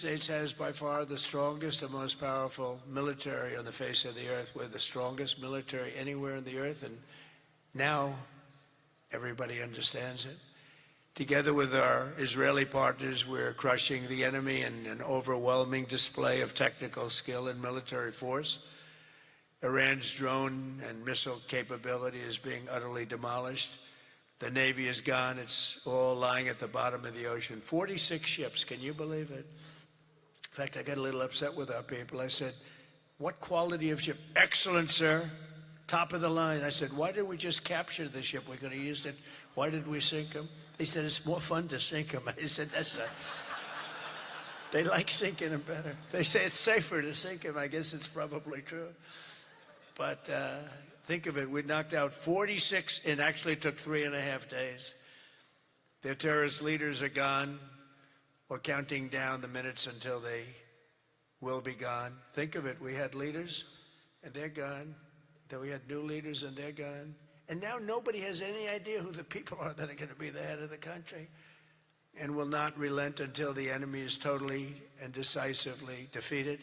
States has by far the strongest and most powerful military on the face of the earth. We're the strongest military anywhere in the earth, and now everybody understands it. Together with our Israeli partners, we're crushing the enemy in an overwhelming display of technical skill and military force. Iran's drone and missile capability is being utterly demolished. The Navy is gone. It's all lying at the bottom of the ocean. 46 ships. Can you believe it? In fact, I got a little upset with our people. I said, what quality of ship? Excellent, sir. Top of the line. I said, why did we just capture the ship? We're going to use it. Why did we sink them? They said, it's more fun to sink them. I said, that's not... They like sinking them better. They say it's safer to sink them. I guess it's probably true. But think of it. We knocked out 46, and actually took 3.5 days. Their terrorist leaders are gone. We're counting down the minutes until they will be gone. Think of it. We had leaders, and they're gone. Then we had new leaders, and they're gone. And now nobody has any idea who the people are that are going to be the head of the country, and will not relent until the enemy is totally and decisively defeated.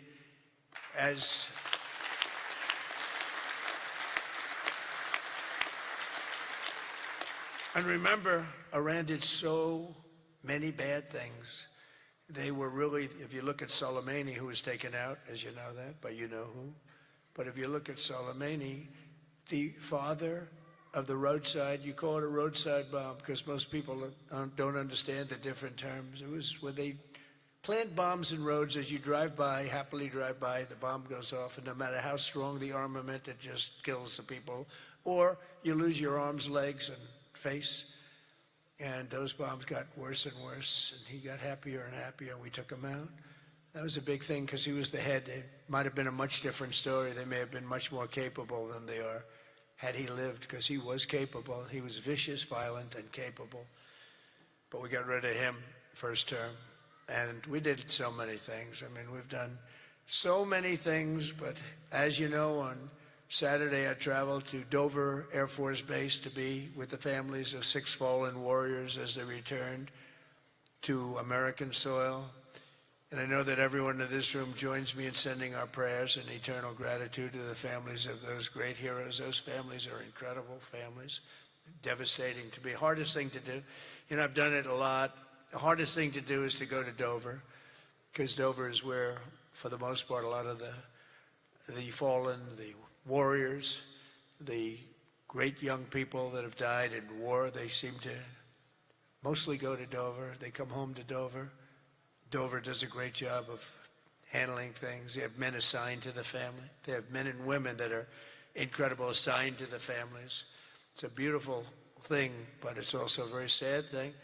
And remember, Iran did so many bad things. They were really, if you look at Soleimani, who was taken out, as you know that, but you know who. But if you look at Soleimani, the father of the roadside, you call it a roadside bomb because most people don't understand the different terms. It was where they plant bombs in roads as you drive by, happily drive by, the bomb goes off, and no matter how strong the armament, it just kills the people. Or you lose your arms, legs, and face. And those bombs got worse and worse, and he got happier and happier, and we took him out. That was a big thing because he was the head. It might have been a much different story. They may have been much more capable than they are had he lived, because he was capable. He was vicious, violent, and capable. But we got rid of him first term. And we did so many things. I mean, we've done so many things, but as you know, on Saturday I traveled to Dover Air Force Base to be with the families of 6 fallen warriors as they returned to American soil. And I know that everyone in this room joins me in sending our prayers and eternal gratitude to the families of those great heroes. Those families are incredible families, devastating to be. Hardest thing to do, you know, I've done it a lot. The hardest thing to do is to go to Dover, because Dover is where, for the most part, a lot of the fallen, the warriors, the great young people that have died in war, they seem to mostly go to Dover. They come home to Dover. Dover does a great job of handling things. They have men assigned to the family. They have men and women that are incredible, assigned to the families. It's a beautiful thing, but it's also a very sad thing.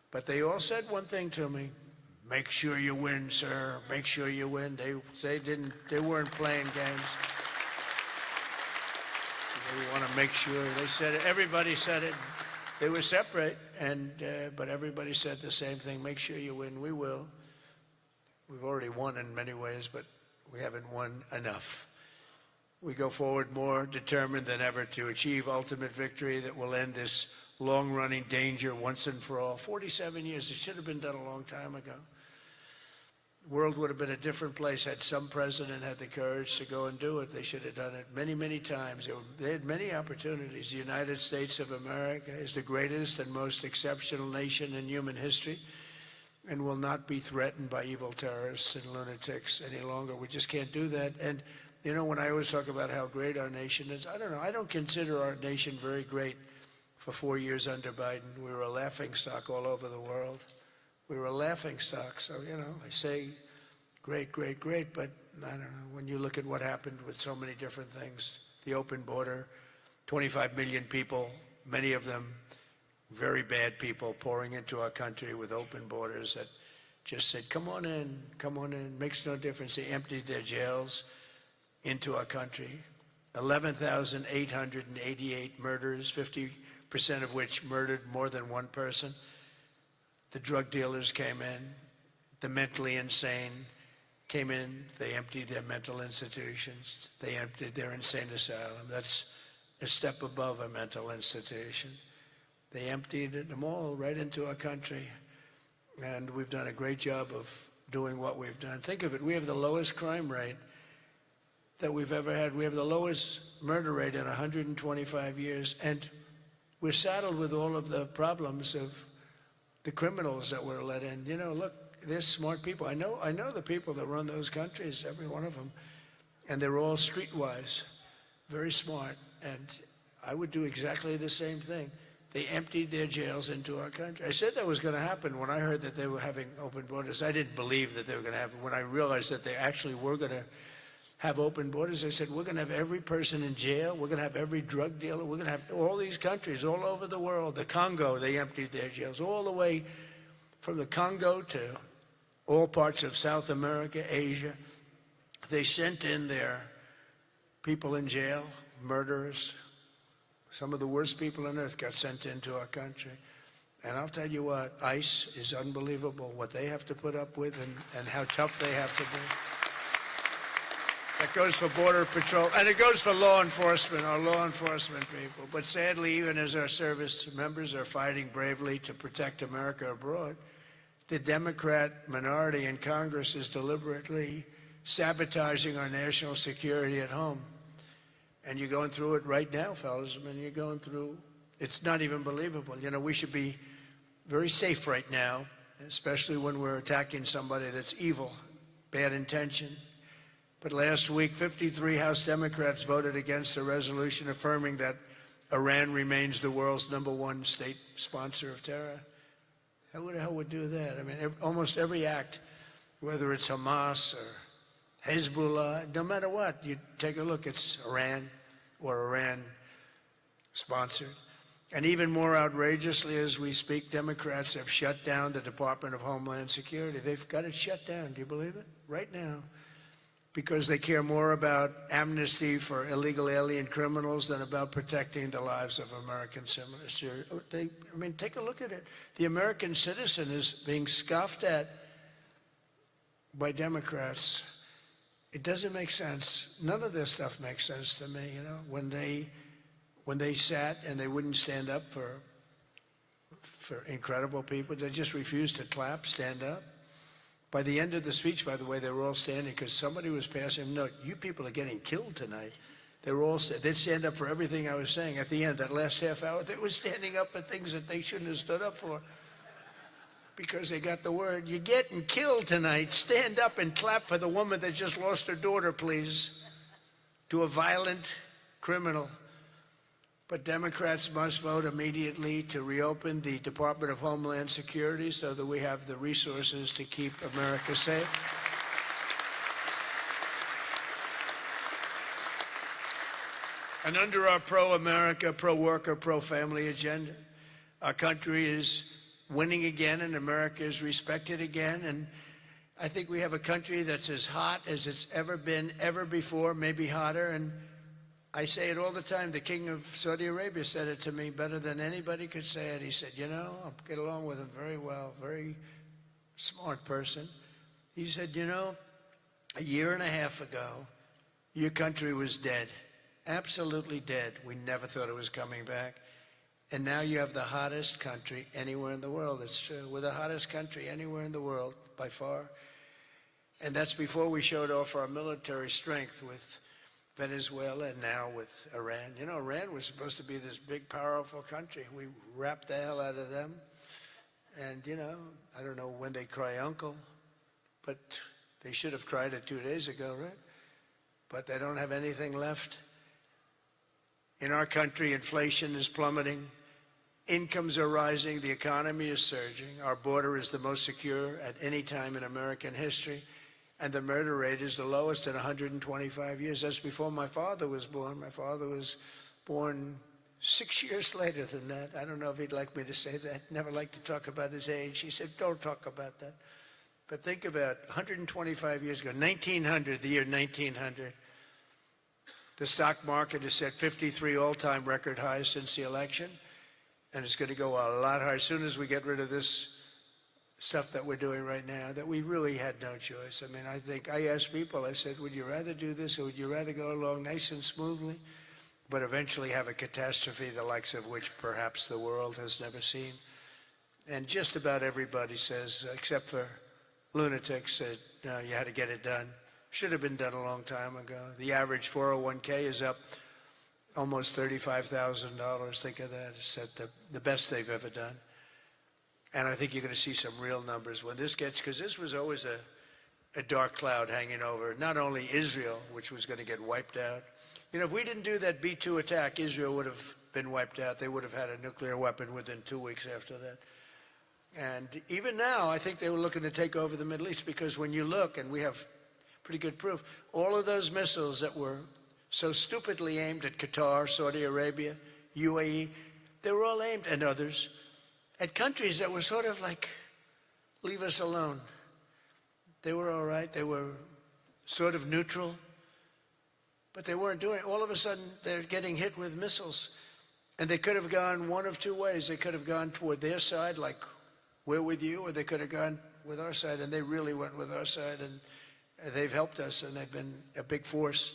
But they all said one thing to me: make sure you win, sir. Make sure you win. They weren't playing games. They want to make sure. They said it. Everybody said it. They were separate, but everybody said the same thing: make sure you win. We will. We've already won in many ways, but we haven't won enough. We go forward more determined than ever to achieve ultimate victory that will end this long-running danger once and for all. 47 years, it should have been done a long time ago. The world would have been a different place had some president had the courage to go and do it. They should have done it many, many times. They had many opportunities. The United States of America is the greatest and most exceptional nation in human history, and will not be threatened by evil terrorists and lunatics any longer. We just can't do that. And, you know, when I always talk about how great our nation is, I don't know, I don't consider our nation very great. For 4 years under Biden, we were a laughingstock all over the world. We were a laughingstock. So, you know, I say great, great, great, but I don't know. When you look at what happened with so many different things, the open border, 25 million people, many of them very bad people pouring into our country with open borders that just said, come on in, makes no difference. They emptied their jails into our country. 11,888 murders, 50% of which murdered more than one person. The drug dealers came in. The mentally insane came in. They emptied their mental institutions. They emptied their insane asylum. That's a step above a mental institution. They emptied them all right into our country. And we've done a great job of doing what we've done. Think of it, we have the lowest crime rate that we've ever had. We have the lowest murder rate in 125 years, and we're saddled with all of the problems of the criminals that were let in. You know, look, they're smart people. I know the people that run those countries, every one of them, and they're all streetwise, very smart, and I would do exactly the same thing. They emptied their jails into our country. I said that was going to happen when I heard that they were having open borders. I didn't believe that they were going to happen. When I realized that they actually were going to have open borders, I said, we're going to have every person in jail. We're going to have every drug dealer. We're going to have all these countries all over the world. The Congo, they emptied their jails all the way from the Congo to all parts of South America, Asia. They sent in their people in jail, murderers. Some of the worst people on earth got sent into our country. And I'll tell you what, ICE is unbelievable, what they have to put up with and how tough they have to be. That goes for Border Patrol, and it goes for law enforcement, our law enforcement people. But sadly, even as our service members are fighting bravely to protect America abroad, the Democrat minority in Congress is deliberately sabotaging our national security at home. And you're going through it right now, fellas. I mean, you're going through, it's not even believable. You know, we should be very safe right now, especially when we're attacking somebody that's evil, bad intention. But last week, 53 House Democrats voted against a resolution affirming that Iran remains the world's #1 state sponsor of terror. Who the hell would do that? I mean, almost every act, whether it's Hamas or Hezbollah, no matter what, you take a look, it's Iran or Iran-sponsored. And even more outrageously, as we speak, Democrats have shut down the Department of Homeland Security. They've got it shut down. Do you believe it? Right now. Because they care more about amnesty for illegal alien criminals than about protecting the lives of American citizens. I mean, take a look at it. The American citizen is being scoffed at by Democrats. It doesn't make sense. None of this stuff makes sense to me, you know, when they sat and they wouldn't stand up for incredible people. They just refused to clap, stand up. By the end of the speech, by the way, they were all standing because somebody was passing them. No, you people are getting killed tonight. They were all, they'd stand up for everything I was saying. At the end, that last half hour, they were standing up for things that they shouldn't have stood up for because they got the word, you're getting killed tonight. Stand up and clap for the woman that just lost her daughter, please, to a violent criminal. But Democrats must vote immediately to reopen the Department of Homeland Security so that we have the resources to keep America safe. And under our pro-America, pro-worker, pro-family agenda, our country is winning again and America is respected again. And I think we have a country that's as hot as it's ever been, ever before, maybe hotter. And I say it all the time. The king of Saudi Arabia said it to me better than anybody could say it. He said, you know, I get along with him very well, very smart person. He said, you know, a year and a half ago, your country was dead, absolutely dead. We never thought it was coming back. And now you have the hottest country anywhere in the world. It's true. We're the hottest country anywhere in the world, by far. And that's before we showed off our military strength with Venezuela and now with Iran. You know, Iran was supposed to be this big, powerful country. We wrapped the hell out of them. And, you know, I don't know when they cry uncle, but they should have cried it 2 days ago, right? But they don't have anything left. In our country, inflation is plummeting. Incomes are rising. The economy is surging. Our border is the most secure at any time in American history. And the murder rate is the lowest in 125 years. That's before my father was born. My father was born 6 years later than that. I don't know if he'd like me to say that. Never liked to talk about his age. He said, don't talk about that. But think about 125 years ago, 1900, the year 1900. The stock market has set 53 all-time record highs since the election, and it's going to go a lot higher as soon as we get rid of this stuff that we're doing right now, that we really had no choice. I mean, I think I asked people, I said, would you rather do this or would you rather go along nice and smoothly, but eventually have a catastrophe the likes of which perhaps the world has never seen? And just about everybody says, except for lunatics said, no, you had to get it done. Should have been done a long time ago. The average 401k is up almost $35,000. Think of that. It's at the best they've ever done. And I think you're going to see some real numbers when this gets, because this was always a dark cloud hanging over not only Israel, which was going to get wiped out. You know, if we didn't do that B-2 attack, Israel would have been wiped out. They would have had a nuclear weapon within 2 weeks after that. And even now, I think they were looking to take over the Middle East, because when you look, and we have pretty good proof, all of those missiles that were so stupidly aimed at Qatar, Saudi Arabia, UAE, they were all aimed, and others, at countries that were sort of like, leave us alone. They were all right. They were sort of neutral, but they weren't doing it. All of a sudden, they're getting hit with missiles. And they could have gone one of two ways. They could have gone toward their side, like we're with you, or they could have gone with our side, and they really went with our side, and they've helped us, and they've been a big force.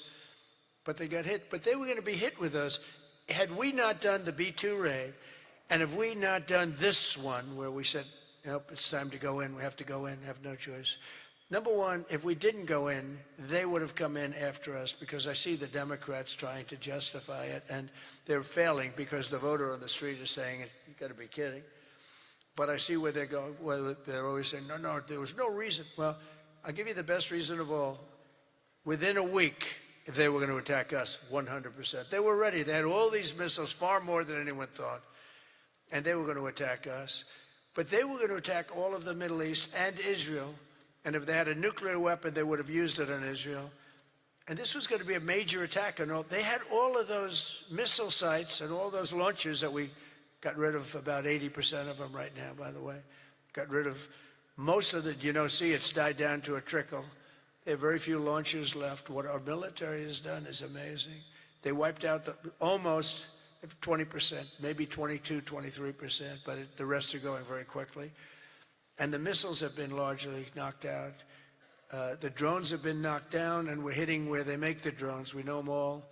But they got hit. But they were going to be hit with us. Had we not done the B-2 raid, and if we not done this one, where we said, nope, it's time to go in, we have to go in, have no choice. Number one, if we didn't go in, they would have come in after us, because I see the Democrats trying to justify it, and they're failing because the voter on the street is saying, you've got to be kidding. But I see where they're going, where they're always saying, no, there was no reason. Well, I'll give you the best reason of all. Within a week, they were going to attack us, 100%. They were ready. They had all these missiles, far more than anyone thought, and they were going to attack us. But they were going to attack all of the Middle East and Israel. And if they had a nuclear weapon, they would have used it on Israel. And this was going to be a major attack. And they had all of those missile sites and all those launchers that we got rid of, about 80% of them right now, by the way. Got rid of most of the, see it's died down to a trickle. They have very few launchers left. What our military has done is amazing. They wiped out almost 20%, maybe 22, 23%, but the rest are going very quickly. And the missiles have been largely knocked out. The drones have been knocked down, and we're hitting where they make the drones. We know them all,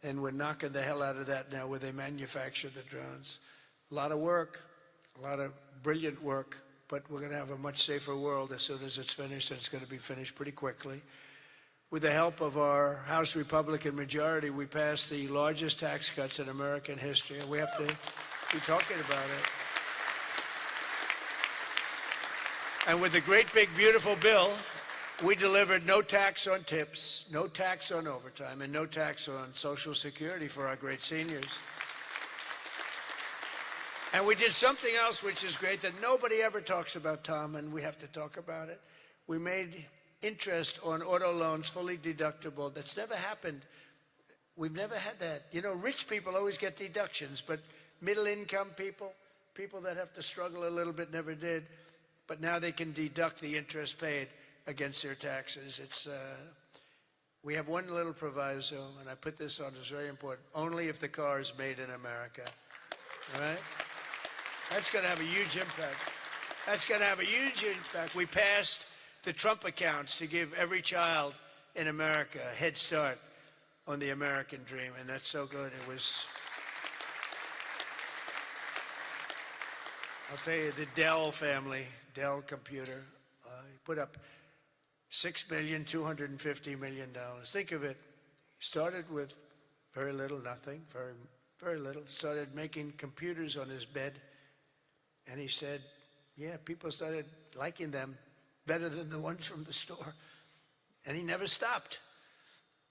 and we're knocking the hell out of that now where they manufacture the drones. A lot of work, a lot of brilliant work, but we're going to have a much safer world as soon as it's finished, and it's going to be finished pretty quickly. With the help of our House Republican majority, we passed the largest tax cuts in American history, and we have to be talking about it. And with the great, big, beautiful bill, we delivered no tax on tips, no tax on overtime, and no tax on Social Security for our great seniors. And we did something else which is great that nobody ever talks about, Tom, and we have to talk about it. We made interest on auto loans fully deductible. That's never happened. We've never had that. Rich people always get deductions, but middle-income people, people that have to struggle a little bit, never did. But now they can deduct the interest paid against their taxes. We have one little proviso, and I put this on, it's very important. Only if the car is made in America, all right? That's going to have a huge impact. That's going to have a huge impact. We passed the Trump accounts to give every child in America a head start on the American dream, and that's so good. It was... I'll tell you, the Dell family, Dell computer, put up $6,250,000,000. Think of it. He started with very little, nothing, very, very little. Started making computers on his bed. And he said, yeah, people started liking them better than the ones from the store. And he never stopped.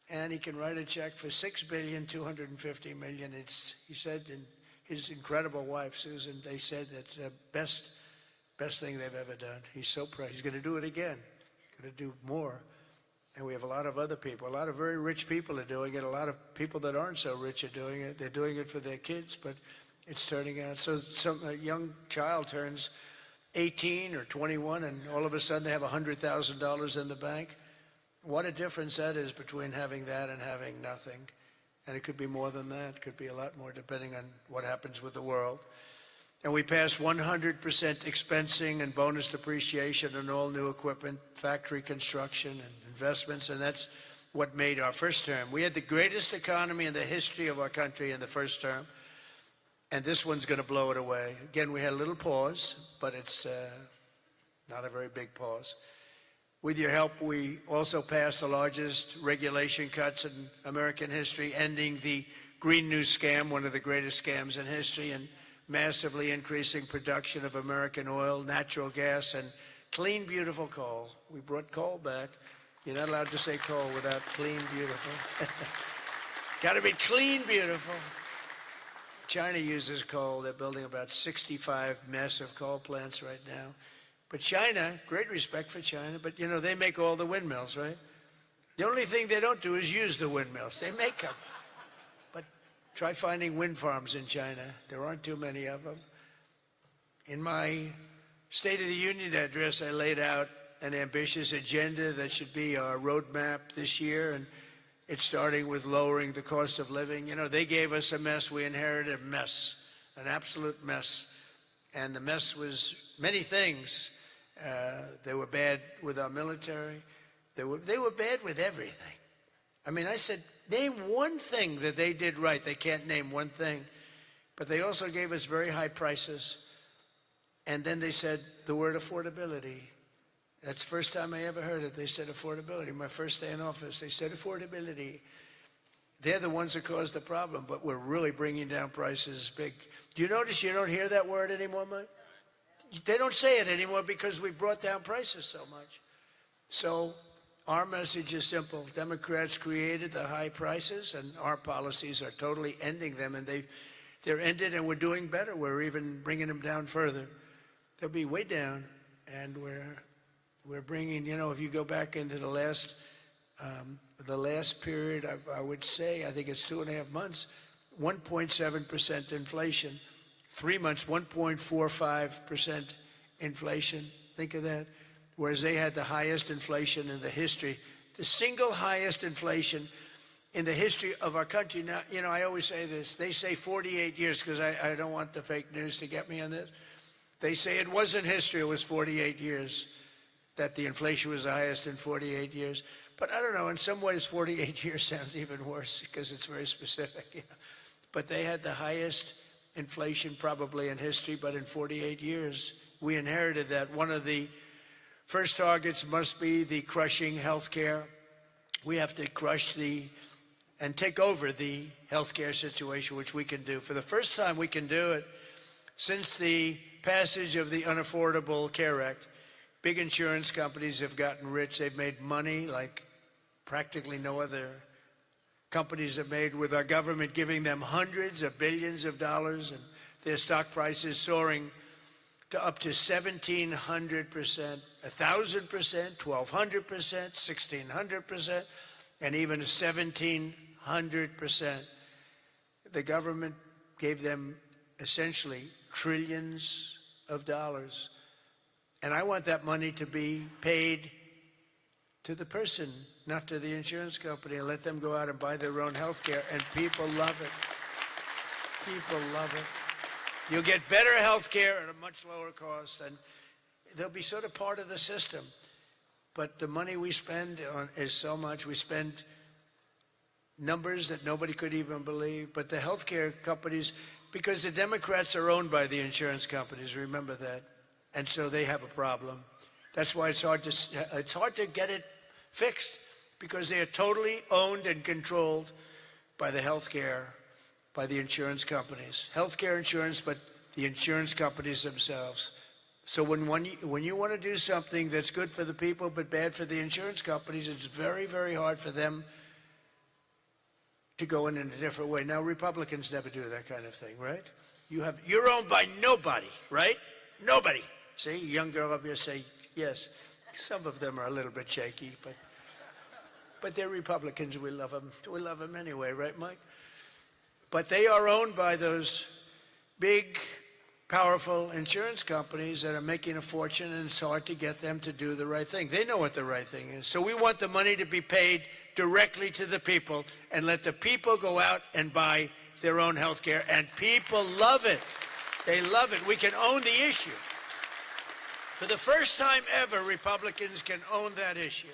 And he can write a check for $6,250,000,000. He said, and his incredible wife, Susan, they said that's the best thing they've ever done. He's so proud. He's going to do it again. Going to do more. And we have a lot of other people. A lot of very rich people are doing it. A lot of people that aren't so rich are doing it. They're doing it for their kids, but it's turning out. So a young child turns 18 or 21, and all of a sudden they have $100,000 in the bank. What a difference that is between having that and having nothing. And it could be more than that. It could be a lot more depending on what happens with the world. And we passed 100% expensing and bonus depreciation on all new equipment, factory construction and investments, and that's what made our first term. We had the greatest economy in the history of our country in the first term, and this one's going to blow it away. Again, we had a little pause, but it's not a very big pause. With your help, we also passed the largest regulation cuts in American history, ending the Green New Scam, one of the greatest scams in history, and massively increasing production of American oil, natural gas, and clean, beautiful coal. We brought coal back. You're not allowed to say coal without clean, beautiful. Got to be clean, beautiful. China uses coal. They're building about 65 massive coal plants right now. But China, great respect for China, but, you know, they make all the windmills, right? The only thing they don't do is use the windmills. They make them. But try finding wind farms in China. There aren't too many of them. In my State of the Union address, I laid out an ambitious agenda that should be our roadmap this year, and it's starting with lowering the cost of living. You know, they gave us a mess. We inherited a mess, an absolute mess. And the mess was many things. They were bad with our military. They were bad with everything. I mean, I said, name one thing that they did right. They can't name one thing. But they also gave us very high prices. And then they said the word affordability. That's the first time I ever heard it. They said affordability. My first day in office, they said affordability. They're the ones that caused the problem, but we're really bringing down prices big. Do you notice you don't hear that word anymore, Mike? They don't say it anymore because we brought down prices so much. So our message is simple. Democrats created the high prices, and our policies are totally ending them, and they're ended, and we're doing better. We're even bringing them down further. They'll be way down, and we're bringing, you know, if you go back into the last period, I would say, I think it's 2.5 months, 1.7% inflation. 3 months, 1.45% inflation. Think of that. Whereas they had the highest inflation in the history, the single highest inflation in the history of our country. Now, you know, I always say this. They say 48 years because I don't want the fake news to get me on this. They say it wasn't history, it was 48 years, that the inflation was the highest in 48 years. But I don't know, in some ways 48 years sounds even worse because it's very specific. You know? But they had the highest inflation probably in history, but in 48 years. We inherited that. One of the first targets must be the crushing health care. We have to crush and take over the health care situation, which we can do. For the first time, we can do it since the passage of the Unaffordable Care Act. Big insurance companies have gotten rich. They've made money like practically no other companies have made, with our government giving them hundreds of billions of dollars, and their stock prices soaring to up to 1,700%, 1,000%, 1,200%, 1,600%, and even 1,700%. The government gave them essentially trillions of dollars. And I want that money to be paid to the person, not to the insurance company, and let them go out and buy their own health care, and people love it. People love it. You'll get better health care at a much lower cost, and they'll be sort of part of the system. But the money we spend on is so much. We spend numbers that nobody could even believe. But the health care companies, because the Democrats are owned by the insurance companies, remember that. And so they have a problem. That's why it's hard to get it fixed, because they are totally owned and controlled by the by the insurance companies. Healthcare insurance, but the insurance companies themselves. So when you want to do something that's good for the people but bad for the insurance companies, it's very, very hard for them to go in a different way. Now, Republicans never do that kind of thing, right? You're owned by nobody, right? Nobody. See, a young girl up here say yes. Some of them are a little bit shaky, but they're Republicans. We love them. We love them anyway, right, Mike? But they are owned by those big, powerful insurance companies that are making a fortune, and it's hard to get them to do the right thing. They know what the right thing is. So we want the money to be paid directly to the people and let the people go out and buy their own health care, and people love it. They love it. We can own the issue. For the first time ever, Republicans can own that issue.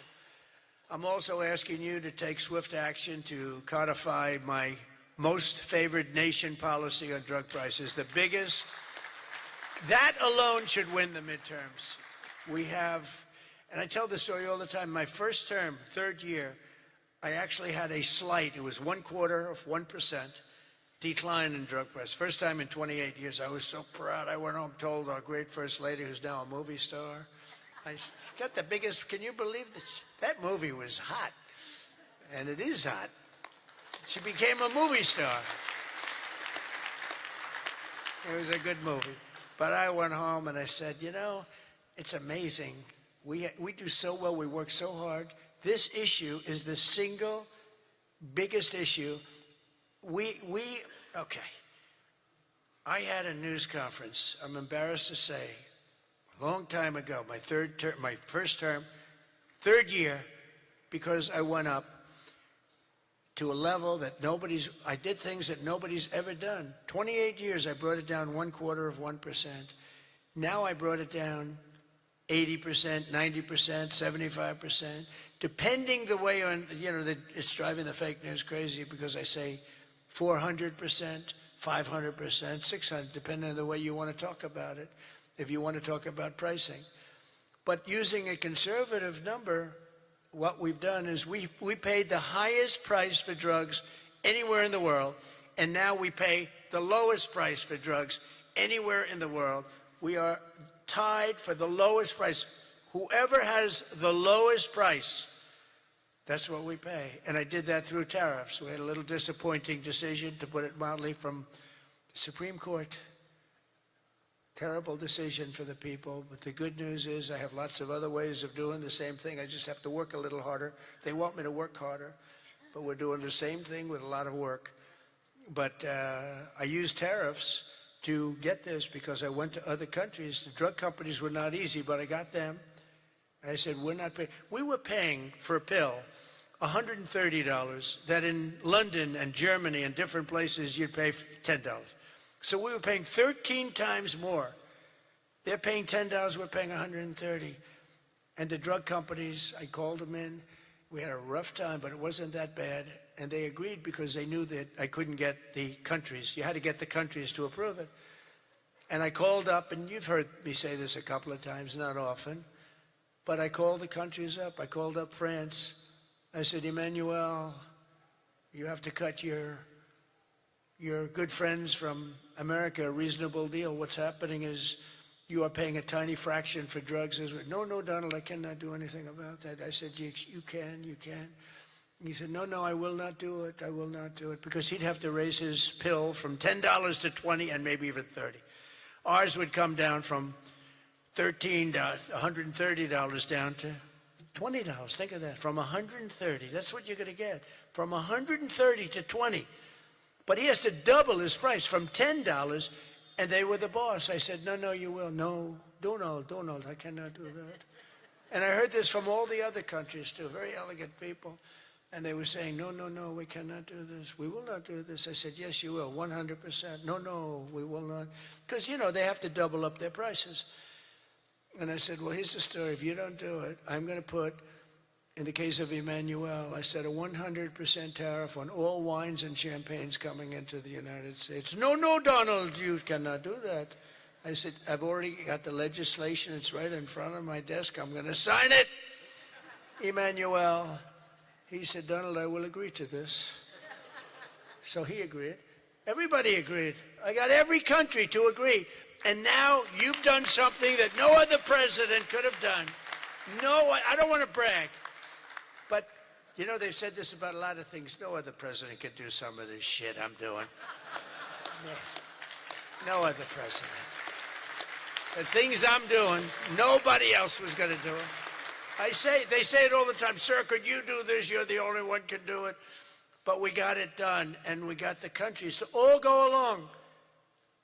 I'm also asking you to take swift action to codify my most favored nation policy on drug prices, the biggest. That alone should win the midterms. We have And I tell this story all the time. My first term, third year, I actually had a slight, it was 0.25% decline in drug price. First time in 28 years. I was so proud. I went home, told our great First Lady, who's now a movie star, I got the biggest, can you believe this? That movie was hot. And it is hot. She became a movie star. It was a good movie. But I went home and I said, you know, it's amazing. We do so well. We work so hard. This issue is the single biggest issue. Okay. I had a news conference, I'm embarrassed to say, a long time ago, my first term, third year, because I went up to a level that I did things that nobody's ever done. 28 years, I brought it down 0.25%. Now I brought it down 80%, 90%, 75%, depending the way on, you know, it's driving the fake news crazy because I say 400%, 500%, 600, depending on the way you want to talk about it, if you want to talk about pricing. But using a conservative number, what we've done is we paid the highest price for drugs anywhere in the world, and now we pay the lowest price for drugs anywhere in the world. We are tied for the lowest price. Whoever has the lowest price, that's what we pay. And I did that through tariffs. We had a little disappointing decision, to put it mildly, from the Supreme Court. Terrible decision for the people, but the good news is I have lots of other ways of doing the same thing. I just have to work a little harder. They want me to work harder, but we're doing the same thing with a lot of work. But I used tariffs to get this because I went to other countries. The drug companies were not easy, but I got them. And I said, we're not paying. We were paying for a pill $130 that in London and Germany and different places you'd pay $10. So we were paying 13 times more. They're paying $10, we're paying $130. And the drug companies, I called them in. We had a rough time, but it wasn't that bad. And they agreed because they knew that I couldn't get the countries. You had to get the countries to approve it. And I called up, and you've heard me say this a couple of times, not often, but I called the countries up. I called up France. I said, Emmanuel, you have to cut your good friends from America a reasonable deal. What's happening is you are paying a tiny fraction for drugs. No, Donald, I cannot do anything about that. I said, you can. He said, no, I will not do it. I will not do it. Because he'd have to raise his pill from $10 to $20 and maybe even $30. Ours would come down from $13, $130 down to $20. Think of that, from $130. That's what you're going to get, from $130 to $20. But he has to double his price from $10, and they were the boss. I said, no, you will. No, Donald, I cannot do that. And I heard this from all the other countries, too, very elegant people. And they were saying, no, we cannot do this. We will not do this. I said, yes, you will, 100%. No, we will not. Because, you know, they have to double up their prices. And I said, well, here's the story. If you don't do it, I'm going to put, in the case of Emmanuel, I said a 100% tariff on all wines and champagnes coming into the United States. No, Donald, you cannot do that. I said, I've already got the legislation. It's right in front of my desk. I'm going to sign it. Emmanuel, he said, Donald, I will agree to this. So he agreed. Everybody agreed. I got every country to agree. And now you've done something that no other president could have done. No, I don't want to brag. But, you know, they've said this about a lot of things. No other president could do some of this shit I'm doing. No other president. The things I'm doing, nobody else was going to do it. They say it all the time, sir, could you do this? You're the only one can do it. But we got it done, and we got the countries to all go along.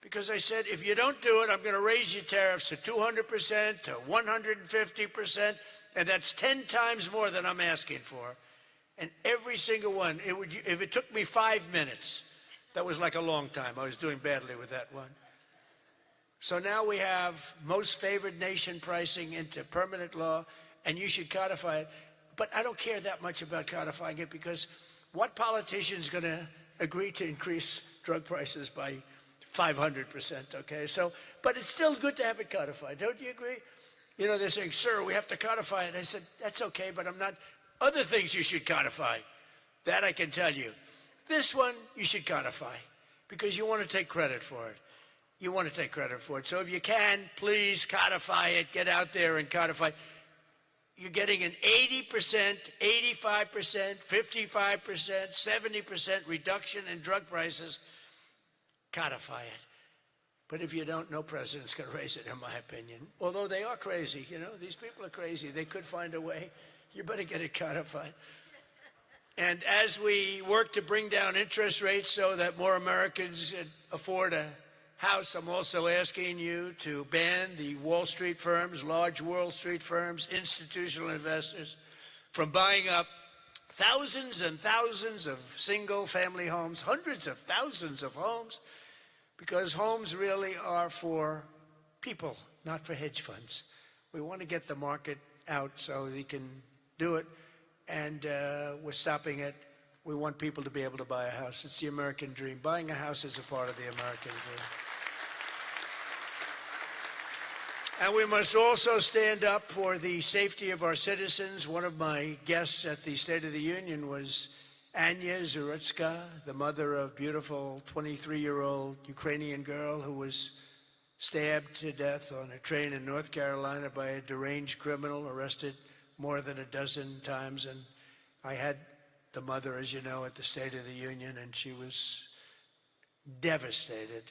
Because I said, if you don't do it, I'm going to raise your tariffs to 200%, to 150%, and that's 10 times more than I'm asking for. And every single one, if it took me 5 minutes, that was like a long time. I was doing badly with that one. So now we have most favored nation pricing into permanent law, and you should codify it. But I don't care that much about codifying it, because what politician is going to agree to increase drug prices by 500%, okay? So, but it's still good to have it codified, don't you agree? You know, they're saying, sir, we have to codify it. I said, that's okay, but I'm not. Other things you should codify. That I can tell you. This one, you should codify because you want to take credit for it. You want to take credit for it. So if you can, please codify it. Get out there and codify. You're getting an 80%, 85%, 55%, 70% reduction in drug prices. Codify it. But if you don't, no president's going to raise it, in my opinion. Although they are crazy, you know, these people are crazy. They could find a way. You better get it codified. And as we work to bring down interest rates so that more Americans afford a house, I'm also asking you to ban the Wall Street firms, large Wall Street firms, institutional investors, from buying up thousands and thousands of single-family homes, hundreds of thousands of homes, because homes really are for people, not for hedge funds. We want to get the market out so they can do it, and we're stopping it. We want people to be able to buy a house. It's the American dream. Buying a house is a part of the American dream. And we must also stand up for the safety of our citizens. One of my guests at the State of the Union was Anya Zurutska, the mother of beautiful 23-year-old Ukrainian girl who was stabbed to death on a train in North Carolina by a deranged criminal, arrested more than a dozen times. And I had the mother, as you know, at the State of the Union, and she was devastated.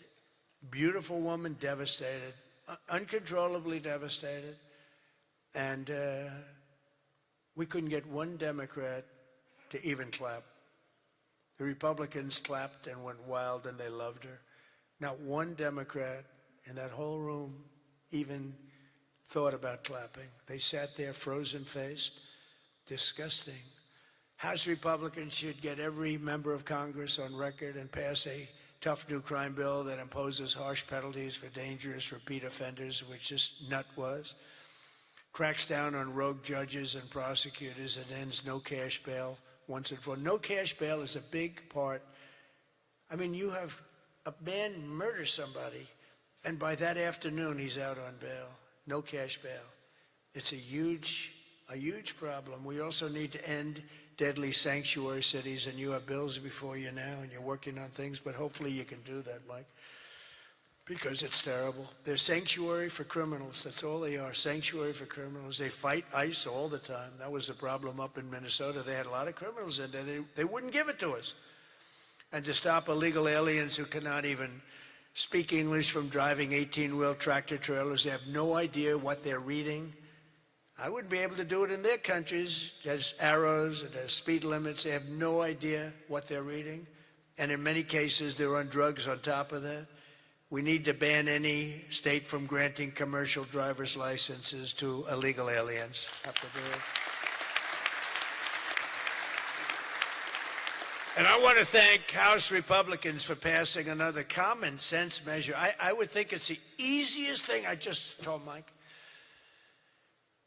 Beautiful woman, devastated, uncontrollably devastated. And we couldn't get one Democrat to even clap. The Republicans clapped and went wild, and they loved her. Not one Democrat in that whole room even thought about clapping. They sat there frozen-faced. Disgusting. House Republicans should get every member of Congress on record and pass a tough new crime bill that imposes harsh penalties for dangerous repeat offenders, which this nut was, cracks down on rogue judges and prosecutors, and ends no cash bail once and for all. No cash bail is a big part. I mean, you have a man murder somebody, and by that afternoon, he's out on bail. No cash bail. It's a huge problem. We also need to end deadly sanctuary cities, and you have bills before you now, and you're working on things, but hopefully you can do that, Mike, because it's terrible. They're sanctuary for criminals. That's all they are, sanctuary for criminals. They fight ICE all the time. That was a problem up in Minnesota. They had a lot of criminals in there. They wouldn't give it to us. And to stop illegal aliens who cannot even speak English from driving 18-wheel tractor trailers. They have no idea what they're reading. I wouldn't be able to do it in their countries. There's arrows, and there's speed limits. They have no idea what they're reading. And in many cases, they're on drugs on top of that. We need to ban any state from granting commercial driver's licenses to illegal aliens. Have to do it. And I want to thank House Republicans for passing another common sense measure. I would think it's the easiest thing. I just told Mike.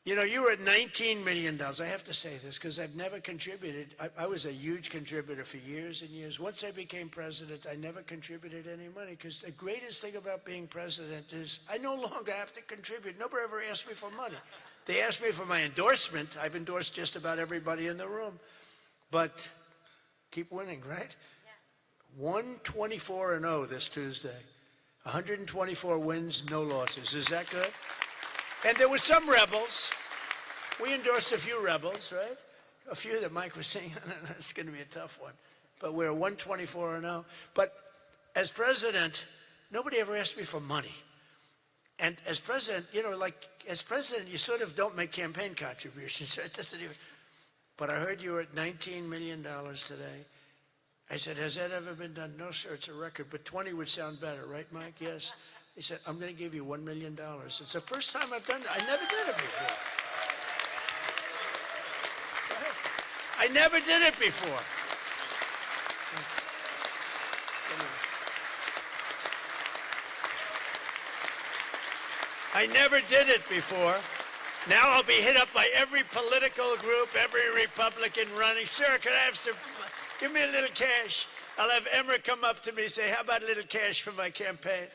You know, you were at $19 million. I have to say this because I've never contributed. I was a huge contributor for years and years. Once I became president, I never contributed any money because the greatest thing about being president is I no longer have to contribute. Nobody ever asked me for money. They asked me for my endorsement. I've endorsed just about everybody in the room. But keep winning, right? Yeah. 124-0 this Tuesday. 124 wins, no losses. Is that good? And there were some rebels. We endorsed a few rebels, right? A few that Mike was saying, it's going to be a tough one. But we're 124-0. But as president, nobody ever asked me for money. And as president, you know, like as president, you sort of don't make campaign contributions. It doesn't even. But I heard you were at $19 million today. I said, has that ever been done? No, sir, it's a record. But 20 would sound better, right, Mike? Yes. He said, I'm going to give you $1 million. It's the first time I've done it. I never did it before. I never did it before. I never did it before. Now I'll be hit up by every political group, every Republican running. Sir, can I have some, give me a little cash. I'll have Emmer come up to me and say, how about a little cash for my campaign?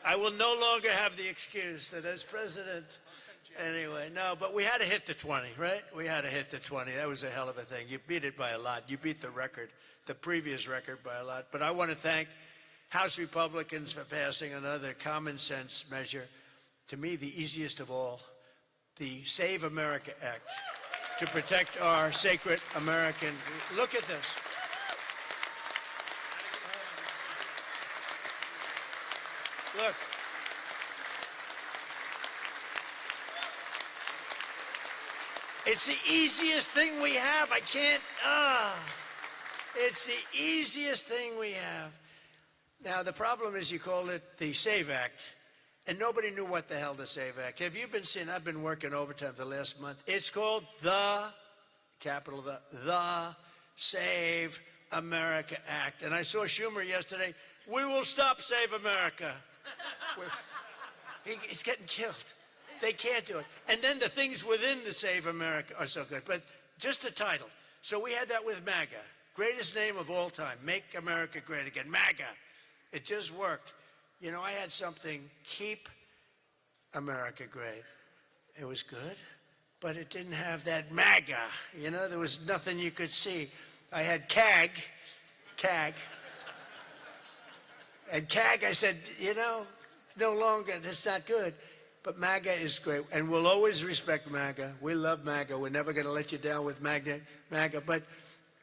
I will no longer have the excuse that as president, Anyway, no, but we had to hit the 20, right? We had to hit the 20. That was a hell of a thing. You beat it by a lot. You beat the record, the previous record by a lot. But I want to thank House Republicans for passing another common sense measure, to me the easiest of all, the Save America Act, to protect our sacred American. Look at this. Look. It's the easiest thing we have. I can't, it's the easiest thing we have. Now, the problem is you call it the SAVE Act, and nobody knew what the hell the SAVE Act. Have you been seeing, I've been working overtime the last month. It's called the, capital the Save America Act. And I saw Schumer yesterday, we will stop Save America. He's getting killed. They can't do it. And then the things within the Save America are so good. But just the title. So we had that with MAGA. Greatest name of all time. Make America Great Again. MAGA. It just worked. You know, I had something, Keep America Great. It was good, but it didn't have that MAGA. You know, there was nothing you could see. I had CAG. And CAG, I said, you know, no longer, that's not good. But MAGA is great, and we'll always respect MAGA. We love MAGA. We're never going to let you down with MAGA. But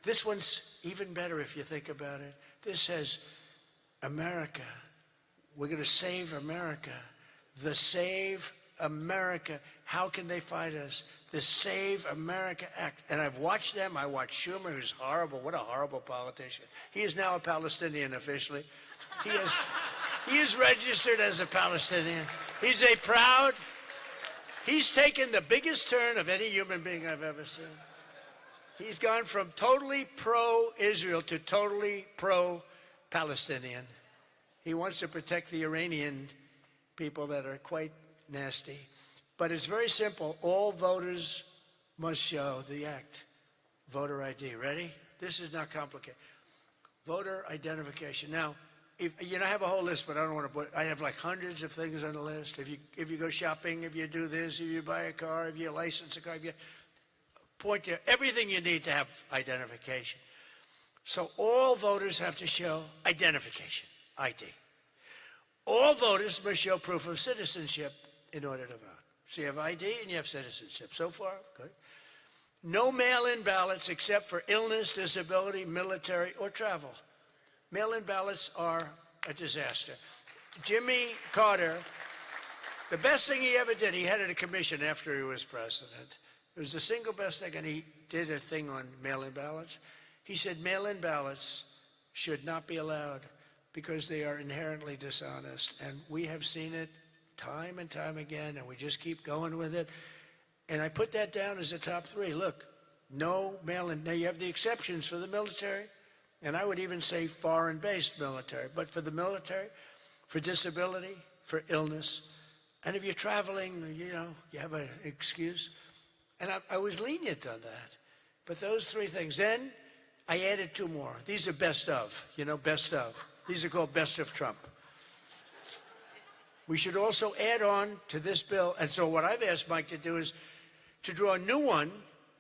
this one's even better if you think about it. This says, America. We're going to save America. The Save America. How can they fight us? The Save America Act. And I've watched them. I watched Schumer, who's horrible. What a horrible politician. He is now a Palestinian officially. He is registered as a Palestinian. He's taken the biggest turn of any human being I've ever seen. He's gone from totally pro-Israel to totally pro-Palestinian. He wants to protect the Iranian people that are quite nasty. But it's very simple. All voters must show the act. Voter ID. Ready? This is not complicated. Voter identification. Now, I have a whole list, but I don't want to put. I have like hundreds of things on the list. If you go shopping, if you do this, if you buy a car, if you license a car, if you point to everything you need to have identification. So all voters have to show identification, ID. All voters must show proof of citizenship in order to vote. So you have ID and you have citizenship. So far, good. No mail-in ballots except for illness, disability, military, or travel. Mail-in ballots are a disaster. Jimmy Carter, the best thing he ever did, he headed a commission after he was president. It was the single best thing, and he did a thing on mail-in ballots. He said mail-in ballots should not be allowed because they are inherently dishonest. And we have seen it time and time again, and we just keep going with it. And I put that down as a top three. Look, no mail-in. Now, you have the exceptions for the military, and I would even say foreign-based military. But for the military, for disability, for illness, and if you're traveling, you have an excuse. And I was lenient on that. But those three things. Then I added two more. These are best of, best of. These are called best of Trump. We should also add on to this bill. And so what I've asked Mike to do is to draw a new one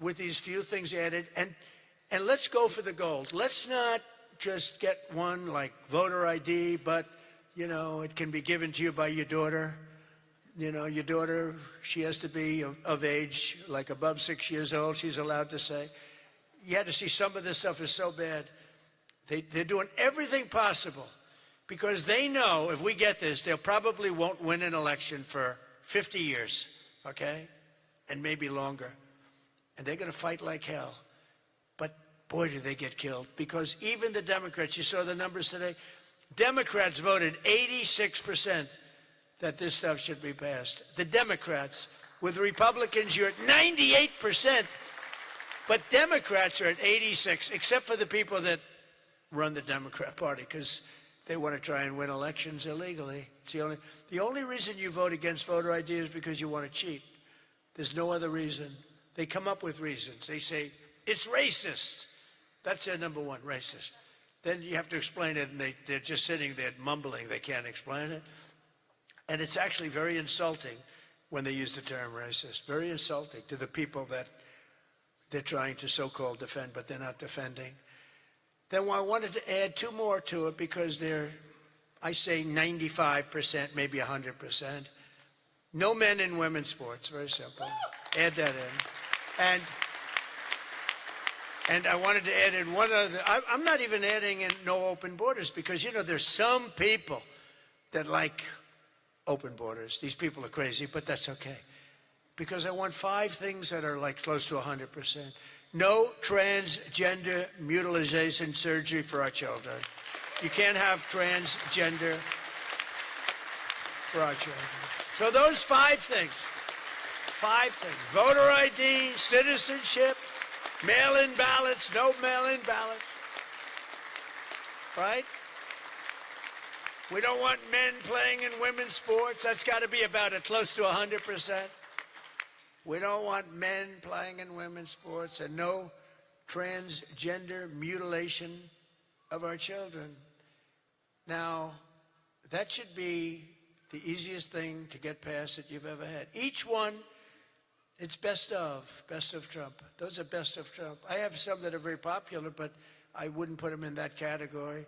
with these few things added. And let's go for the gold. Let's not just get one like voter ID, but, it can be given to you by your daughter. Your daughter, she has to be of age, like above 6 years old, she's allowed to say. You had to see some of this stuff is so bad. They're doing everything possible because they know if we get this, they probably won't win an election for 50 years, okay? And maybe longer. And they're going to fight like hell. But boy, do they get killed. Because even the Democrats, you saw the numbers today, Democrats voted 86% that this stuff should be passed. The Democrats. With Republicans, you're at 98%. But Democrats are at 86, except for the people that run the Democrat Party, because they want to try and win elections illegally. It's the only reason you vote against voter ID is because you want to cheat. There's no other reason. They come up with reasons. They say, it's racist. That's their number one, racist. Then you have to explain it, and they're just sitting there mumbling. They can't explain it. And it's actually very insulting when they use the term racist. Very insulting to the people that they're trying to so-called defend, but they're not defending. Then I wanted to add two more to it because they're, I say 95%, maybe 100%. No men in women's sports, very simple. Add that in. And I wanted to add in one other, I'm not even adding in no open borders because, you know, there's some people that like open borders. These people are crazy, but that's okay. Because I want 5 things that are like close to 100%. No transgender mutilation surgery for our children. You can't have transgender for our children. So those 5 things, 5 things. Voter ID, citizenship, mail-in ballots, no mail-in ballots, right? We don't want men playing in women's sports. That's got to be about close to 100%. We don't want men playing in women's sports and no transgender mutilation of our children. Now, that should be the easiest thing to get past that you've ever had. Each one, it's best of Trump. Those are best of Trump. I have some that are very popular, but I wouldn't put them in that category.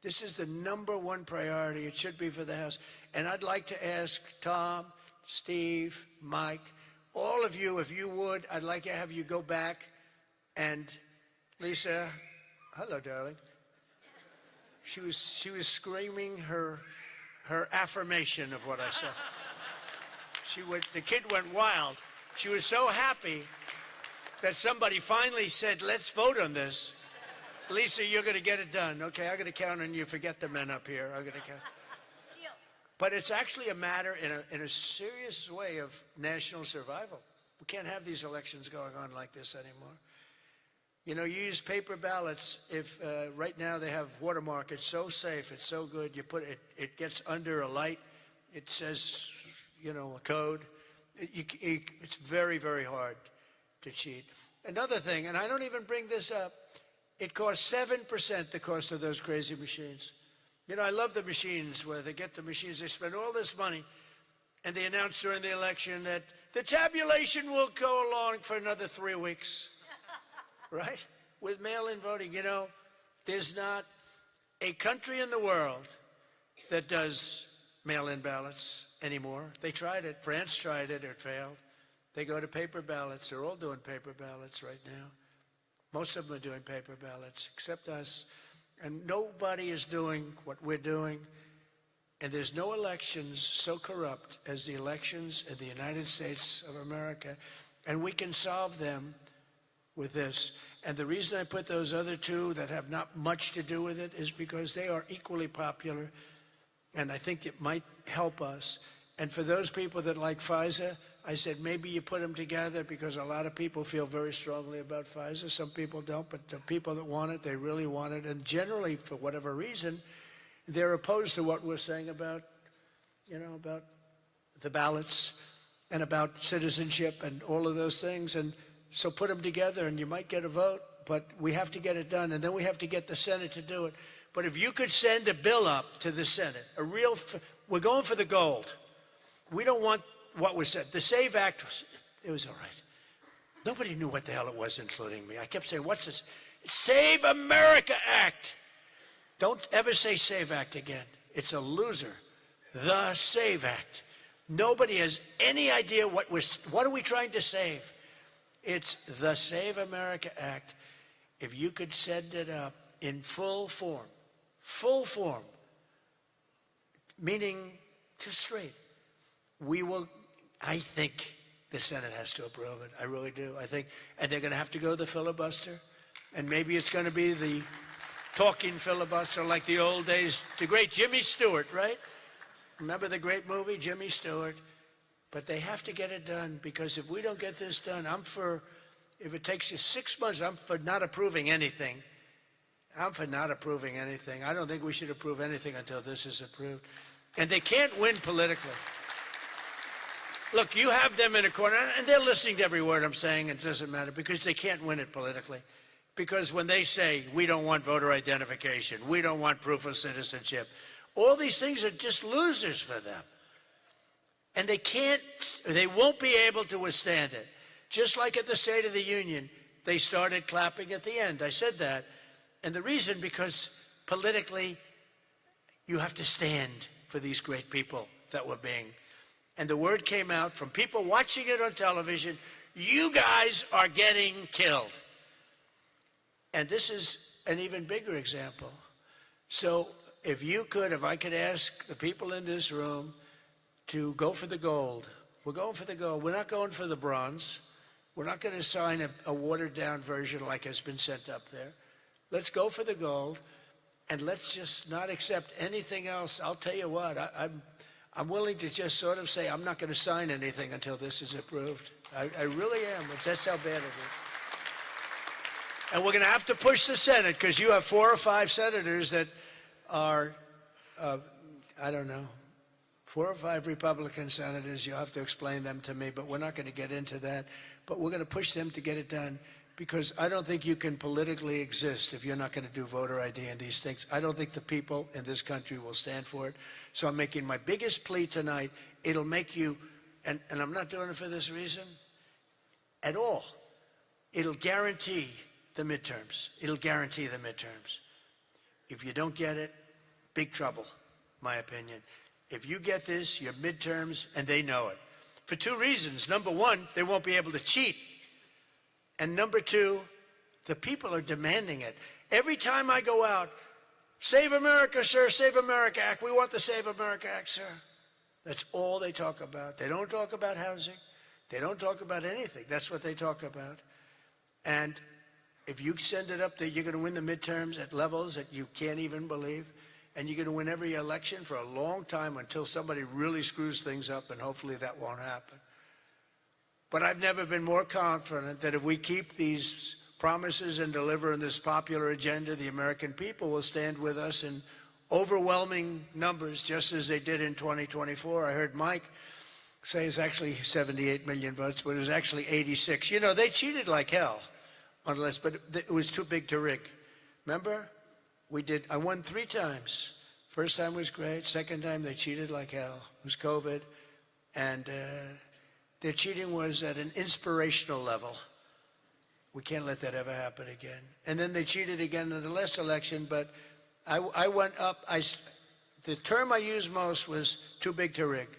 This is the #1 priority. It should be for the House. And I'd like to ask Tom, Steve, Mike, all of you, if you would, I'd like to have you go back and Lisa, hello, darling. She was screaming her affirmation of what I said. The kid went wild. She was so happy that somebody finally said, let's vote on this. Lisa, you're going to get it done. Okay, I'm going to count on you. Forget the men up here. I'm going to count. Deal. But it's actually a matter in a serious way of national survival. We can't have these elections going on like this anymore. You know, you use paper ballots. If right now they have watermark, it's so safe, it's so good. You put it gets under a light. It says, you know, a code. It's very, very hard to cheat. Another thing, and I don't even bring this up, it costs 7% the cost of those crazy machines. You know, I love the machines where they get the machines, they spend all this money, and they announce during the election that the tabulation will go along for another 3 weeks. Right? With mail-in voting, you know, there's not a country in the world that does mail-in ballots anymore. They tried it. France tried it. It failed. They go to paper ballots. They're all doing paper ballots right now. Most of them are doing paper ballots, except us. And nobody is doing what we're doing. And there's no elections so corrupt as the elections in the United States of America. And we can solve them with this. And the reason I put those other 2 that have not much to do with it is because they are equally popular, and I think it might help us. And for those people that like Pfizer, I said maybe you put them together because a lot of people feel very strongly about Pfizer. Some people don't, but the people that want it, they really want it. And generally, for whatever reason, they're opposed to what we're saying about, you know, about the ballots and about citizenship and all of those things. And so put them together and you might get a vote, but we have to get it done. And then we have to get the Senate to do it. But if you could send a bill up to the Senate, we're going for the gold. We don't want what was said. The SAVE Act, it was all right. Nobody knew what the hell it was, including me. I kept saying, what's this? Save America Act. Don't ever say SAVE Act again. It's a loser. The SAVE Act. Nobody has any idea what are we trying to save? It's the Save America Act. If you could send it up in full form, meaning just straight, we will, I think the Senate has to approve it. I really do. I think, and they're going to have to go the filibuster, and maybe it's going to be the talking filibuster like the old days, the great Jimmy Stewart, right? Remember the great movie, Jimmy Stewart? But they have to get it done, because if we don't get this done, if it takes you 6 months, I'm for not approving anything. I'm for not approving anything. I don't think we should approve anything until this is approved. And they can't win politically. Look, you have them in a corner, and they're listening to every word I'm saying, and it doesn't matter, because they can't win it politically. Because when they say, we don't want voter identification, we don't want proof of citizenship, all these things are just losers for them. And they won't be able to withstand it. Just like at the State of the Union, they started clapping at the end. I said that. And the reason, because politically, you have to stand for these great people that were being. And the word came out from people watching it on television, you guys are getting killed. And this is an even bigger example. So if I could ask the people in this room to go for the gold. We're going for the gold. We're not going for the bronze. We're not going to sign a watered-down version like has been sent up there. Let's go for the gold, and let's just not accept anything else. I'll tell you what, I'm willing to just sort of say I'm not going to sign anything until this is approved. I really am. That's how bad it is. And we're going to have to push the Senate, because you have 4 or 5 senators that are, I don't know, 4 or 5 Republican senators. You'll have to explain them to me, but we're not going to get into that. But we're going to push them to get it done, because I don't think you can politically exist if you're not going to do voter ID and these things. I don't think the people in this country will stand for it. So I'm making my biggest plea tonight. It'll make you, and I'm not doing it for this reason at all. It'll guarantee the midterms. It'll guarantee the midterms. If you don't get it, big trouble, my opinion. If you get this, your midterms, and they know it. For 2 reasons. Number 1, they won't be able to cheat. And number 2, the people are demanding it. Every time I go out, Save America, sir, Save America Act. We want the Save America Act, sir. That's all they talk about. They don't talk about housing. They don't talk about anything. That's what they talk about. And if you send it up that you're going to win the midterms at levels that you can't even believe, and you're going to win every election for a long time until somebody really screws things up, and hopefully that won't happen. But I've never been more confident that if we keep these promises and deliver on this popular agenda, the American people will stand with us in overwhelming numbers, just as they did in 2024. I heard Mike say it's actually 78 million votes, but it was actually 86. You know, they cheated like hell on the list, but it was too big to rig. Remember? I won 3 times. First time was great. Second time, they cheated like hell. It was COVID. And their cheating was at an inspirational level. We can't let that ever happen again. And then they cheated again in the last election, but I went up. The term I used most was too big to rig.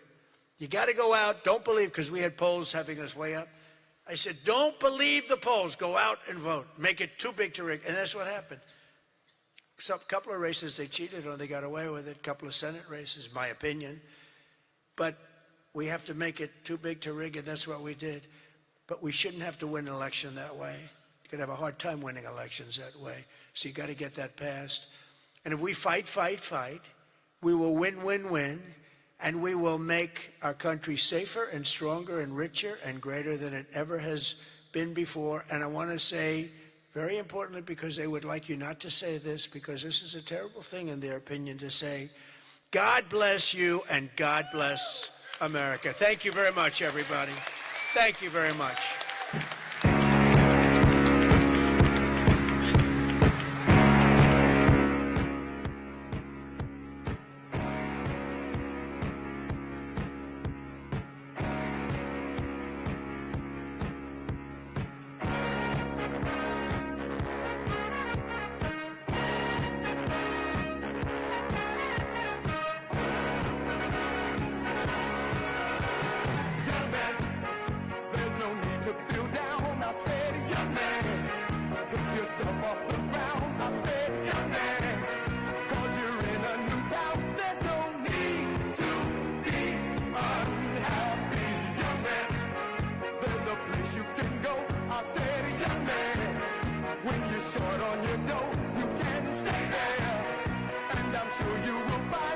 You got to go out. Don't believe, because we had polls having us way up. I said, don't believe the polls. Go out and vote. Make it too big to rig. And that's what happened. A couple of races they cheated on, they got away with it. A couple of Senate races, my opinion. But we have to make it too big to rig, and that's what we did. But we shouldn't have to win an election that way. You're going to have a hard time winning elections that way. So you got to get that passed. And if we fight, we will win, and we will make our country safer and stronger and richer and greater than it ever has been before. And I want to say, very importantly, because they would like you not to say this, because this is a terrible thing in their opinion to say, God bless you and God bless America. Thank you very much, everybody. Thank you very much. You can go, I said, young man. When you're short on your dough, you can stay there, and I'm sure you will find